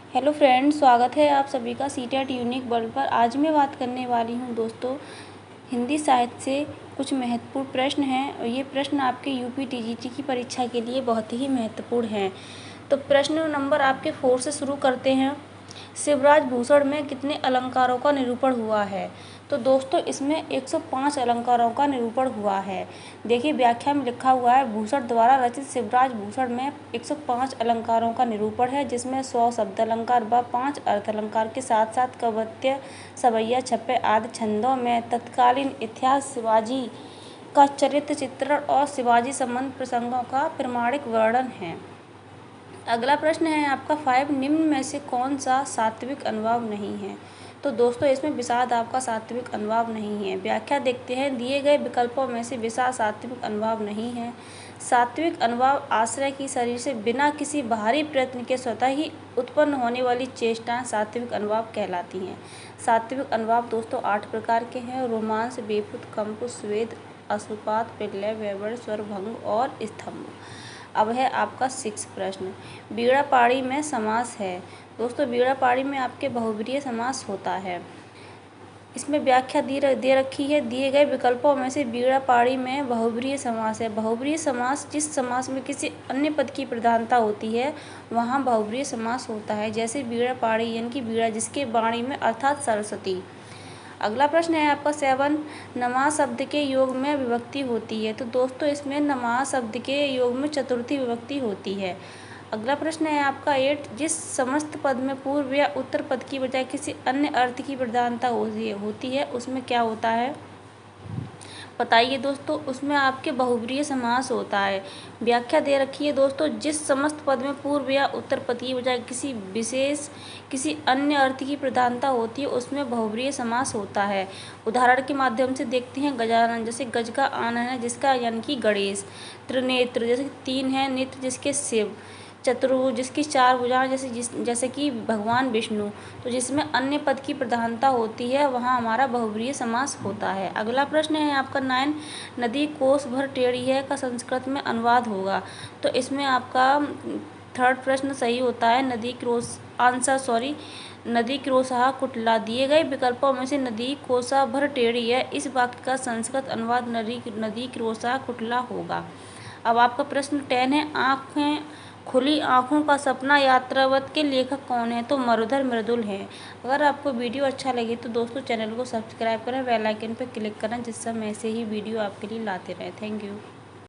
Hello friends, स्वागत है आप सभी का सीटेट यूनिक वर्ल्ड पर। आज मैं बात करने वाली हूं दोस्तों हिंदी साहित्य से कुछ महत्वपूर्ण प्रश्न हैं और ये प्रश्न आपके यूपी टीजीटी की परीक्षा के लिए बहुत ही महत्वपूर्ण हैं। तो प्रश्न नंबर आपके 4 से शुरू करते हैं। शिवराज भूषण में कितने अलंकारों का निरूपण हुआ है? तो दोस्तों इसमें 105 अलंकारों का निरूपण हुआ है। देखिए व्याख्या में लिखा हुआ है, भूषण द्वारा रचित शिवराज भूषण में 105 अलंकारों का निरूपण है, जिसमें 100 शब्द अलंकार व 5 अर्थ अलंकार के साथ साथ कवत्य, सवैया, छप्पे आदि छंदों में तत्कालीन इतिहास, शिवाजी का चरित्र चित्रण और शिवाजी संबंध प्रसंगों का प्रमाणिक वर्णन है। अगला प्रश्न है आपका 5, निम्न में से कौन सा सात्विक अनुभाव नहीं है? तो दोस्तों इसमें विषाद आपका सात्विक अनुभाव नहीं है। व्याख्या देखते हैं, दिए गए विकल्पों में से विषाद सात्विक अनुभाव नहीं है। सात्विक अनुभाव आश्रय की शरीर से बिना किसी बाहरी प्रयत्न के स्वतः ही उत्पन्न होने वाली चेष्टाएं सात्विक अनुभाव कहलाती हैं। सात्विक अनुभाव दोस्तों 8 प्रकार के हैं: रोमांस, बेपुत, कंप, स्वेद, अश्रुपात, प्रलय, व्यवड़, स्वर भंग और स्तंभ। अब है आपका 6 प्रश्न, बीड़ा पाड़ी में समास है। दोस्तों बीड़ा पाड़ी में आपके बहुब्रीहि समास होता है। इसमें व्याख्या दे रखी है, दिए गए विकल्पों में से बीड़ा पाड़ी में बहुब्रीहि समास है। बहुब्रीहि समास जिस समास में किसी अन्य पद की प्रधानता होती है वहाँ बहुब्रीहि समास होता है, जैसे बीड़ा पाड़ी यानी कि बीड़ा जिसके वाणी में अर्थात सरस्वती। अगला प्रश्न है आपका 7, नमाज शब्द के योग में विभक्ति होती है। तो दोस्तों इसमें नमाज शब्द के योग में चतुर्थी विभक्ति होती है। अगला प्रश्न है आपका 8, जिस समस्त पद में पूर्व या उत्तर पद की बजाय किसी अन्य अर्थ की प्रधानता होती है उसमें क्या होता है? बताइए दोस्तों, उसमें आपके बहुब्रीहि समास होता है। व्याख्या दे रखी है दोस्तों, जिस समस्त पद में पूर्व या उत्तर पद की बजाय किसी अन्य अर्थ की प्रधानता होती है उसमें बहुब्रीहि समास होता है। उदाहरण के माध्यम से देखते हैं, गजानन जैसे गज का आनन है जिसका यानी कि गणेश, त्रिनेत्र जैसे 3 है नेत्र जिसके शिव, चतुर्भुज जिसकी 4 भुजाएं जैसे कि भगवान विष्णु, तो जिसमें अन्य पद की प्रधानता होती है वहाँ हमारा बहुब्रीहि समास होता है। अगला प्रश्न है आपका 9, नदी कोस भर टेढ़ी है का संस्कृत में अनुवाद होगा। तो इसमें आपका 3rd प्रश्न सही होता है, नदी क्रोशः कुटिला। दिए गए विकल्पों में से नदी कोसा भर टेढ़ी है, इस वाक्य का संस्कृत अनुवाद नदी क्रोशः कुटिला होगा। अब आपका प्रश्न 10 है, खुली आँखों का सपना यात्रावत के लेखक कौन है? तो मरुधर मृदुल हैं। अगर आपको वीडियो अच्छा लगे तो दोस्तों चैनल को सब्सक्राइब करें, बेल आइकन पर क्लिक करें, जिससे हम ऐसे ही वीडियो आपके लिए लाते रहें। Thank you.